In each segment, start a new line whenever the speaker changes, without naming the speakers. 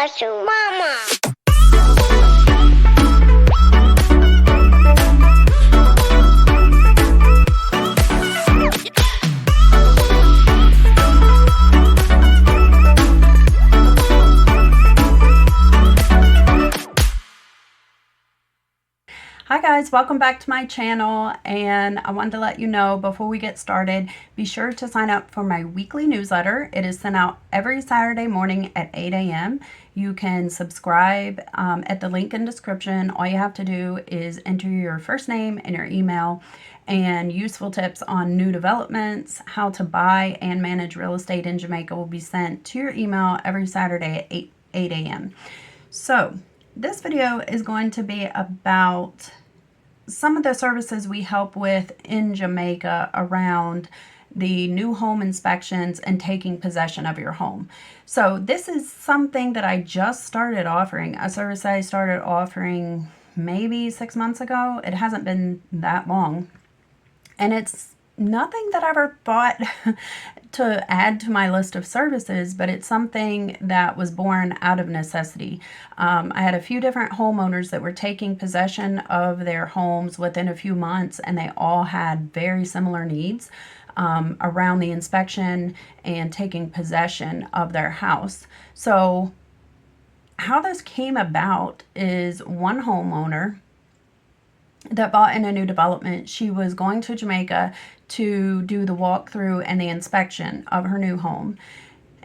Mama.
Hi guys, welcome back to my channel, and I wanted to let you know before we get started, be sure to sign up for my weekly newsletter. It is sent out every Saturday morning at 8 a.m. You can subscribe at the link in description. All you have to do is enter your first name and your email, and useful tips on new developments, how to buy and manage real estate in Jamaica will be sent to your email every Saturday at 8 a.m. So this video is going to be about some of the services we help with in Jamaica around the new home inspections and taking possession of your home. So this is something that I just started offering, a service I started offering maybe 6 months ago. It hasn't been that long. And it's nothing that I ever thought to add to my list of services, but it's something that was born out of necessity. I had a few different homeowners that were taking possession of their homes within a few months, and they all had very similar needs around the inspection and taking possession of their house. So how this came about is one homeowner that bought in a new development. She was going to Jamaica to do the walkthrough and the inspection of her new home.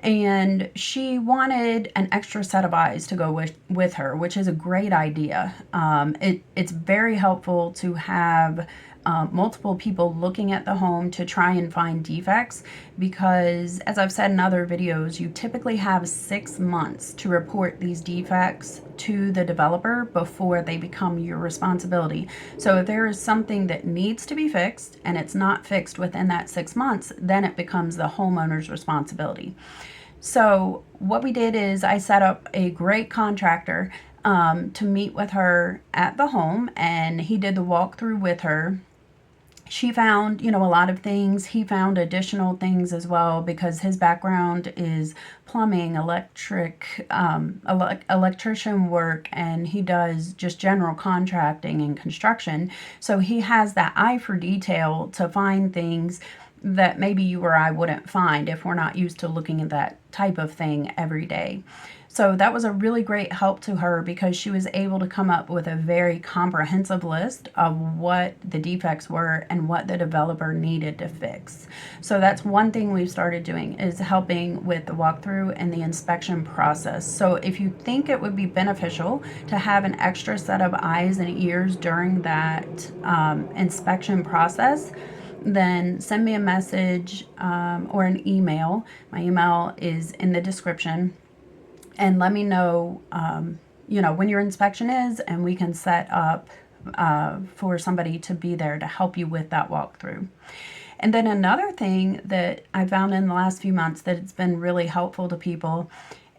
And she wanted an extra set of eyes to go with her, which is a great idea. It's very helpful to have multiple people looking at the home to try and find defects, because as I've said in other videos, you typically have 6 months to report these defects to the developer before they become your responsibility. So if there is something that needs to be fixed and it's not fixed within that 6 months, then it becomes the homeowner's responsibility. So what we did is I set up a great contractor to meet with her at the home, and he did the walkthrough with her. She found, a lot of things. He found additional things as well, because his background is plumbing, electrician work, and he does just general contracting and construction. So he has that eye for detail to find things that maybe you or I wouldn't find if we're not used to looking at that type of thing every day. So that was a really great help to her, because she was able to come up with a very comprehensive list of what the defects were and what the developer needed to fix. So that's one thing we've started doing, is helping with the walkthrough and the inspection process. So if you think it would be beneficial to have an extra set of eyes and ears during that inspection process, then send me a message or an email. My email is in the description. And let me know, when your inspection is, and we can set up for somebody to be there to help you with that walkthrough. And then another thing that I found in the last few months that it's been really helpful to people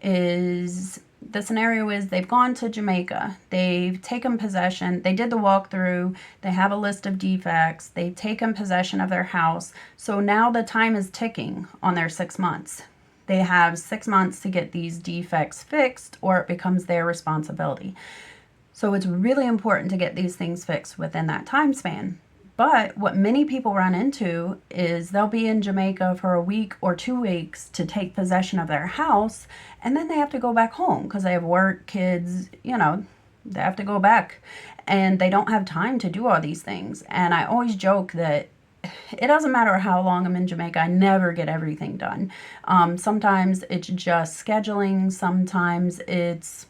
is, the scenario is they've gone to Jamaica, they've taken possession, they did the walkthrough, they have a list of defects, they've taken possession of their house. So now the time is ticking on their 6 months. They have 6 months to get these defects fixed, or it becomes their responsibility. So it's really important to get these things fixed within that time span. But what many people run into is they'll be in Jamaica for a week or 2 weeks to take possession of their house, and then they have to go back home because they have work, kids, they have to go back, and they don't have time to do all these things. And I always joke that it doesn't matter how long I'm in Jamaica, I never get everything done. Sometimes it's just scheduling. Sometimes it's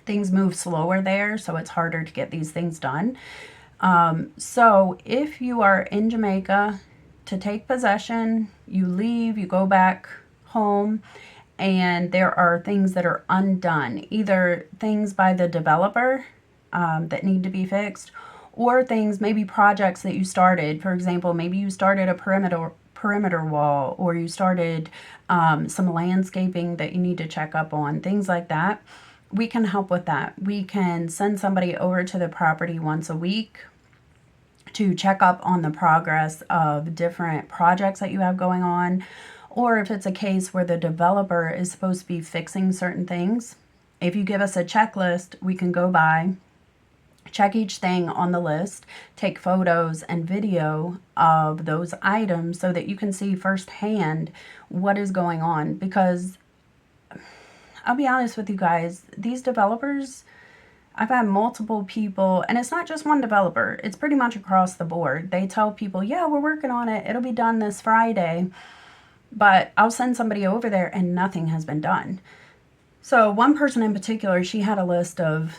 things move slower there, so it's harder to get these things done. So if you are in Jamaica to take possession, you leave, you go back home, and there are things that are undone, either things by the developer that need to be fixed, or things, maybe projects that you started. For example, maybe you started a perimeter wall, or you started some landscaping that you need to check up on, things like that. We can help with that. We can send somebody over to the property once a week to check up on the progress of different projects that you have going on, or if it's a case where the developer is supposed to be fixing certain things, if you give us a checklist, we can go by, check each thing on the list, take photos and video of those items so that you can see firsthand what is going on. Because I'll be honest with you guys, these developers, I've had multiple people, and it's not just one developer, it's pretty much across the board. They tell people, yeah, we're working on it, it'll be done this Friday, but I'll send somebody over there and nothing has been done. So one person in particular, she had a list of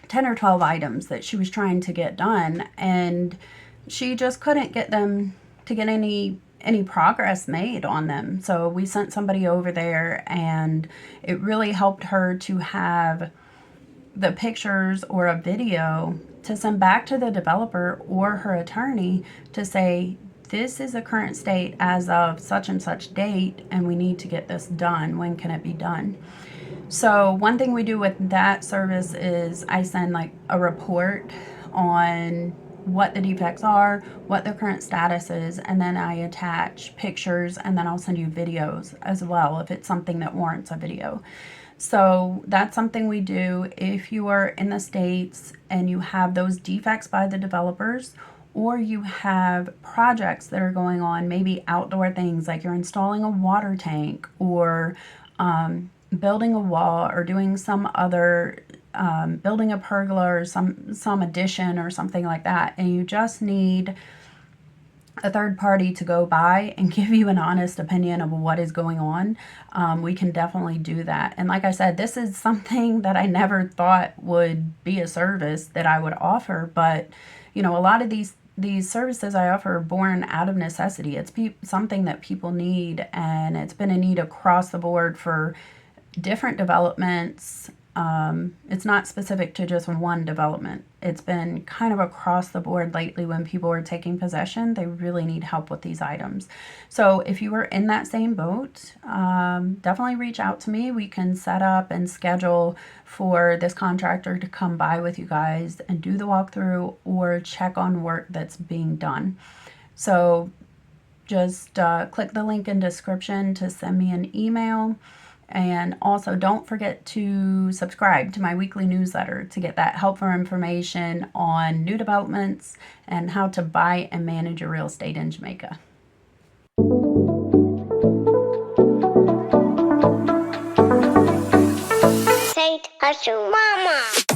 10 or 12 items that she was trying to get done, and she just couldn't get them to get any progress made on them. So we sent somebody over there, and it really helped her to have the pictures or a video to send back to the developer or her attorney to say, this is the current state as of such and such date, and we need to get this done. When can it be done? So one thing we do with that service is I send like a report on what the defects are, what the current status is, and then I attach pictures, and then I'll send you videos as well if it's something that warrants a video. So that's something we do if you are in the States and you have those defects by the developers, or you have projects that are going on, maybe outdoor things like you're installing a water tank, or building a wall, or doing some other, building a pergola, or some addition or something like that, and you just need a third party to go by and give you an honest opinion of what is going on, we can definitely do that. And like I said, this is something that I never thought would be a service that I would offer, but you know, a lot of these services I offer are born out of necessity. It's something that people need, and it's been a need across the board for different developments. It's not specific to just one development. It's been kind of across the board lately. When people are taking possession, they really need help with these items. So if you were in that same boat, definitely reach out to me. We can set up and schedule for this contractor to come by with you guys and do the walkthrough or check on work that's being done. So just click the link in description to send me an email. And also don't forget to subscribe to my weekly newsletter to get that helpful information on new developments and how to buy and manage your real estate in Jamaica.
Sidehustlemama.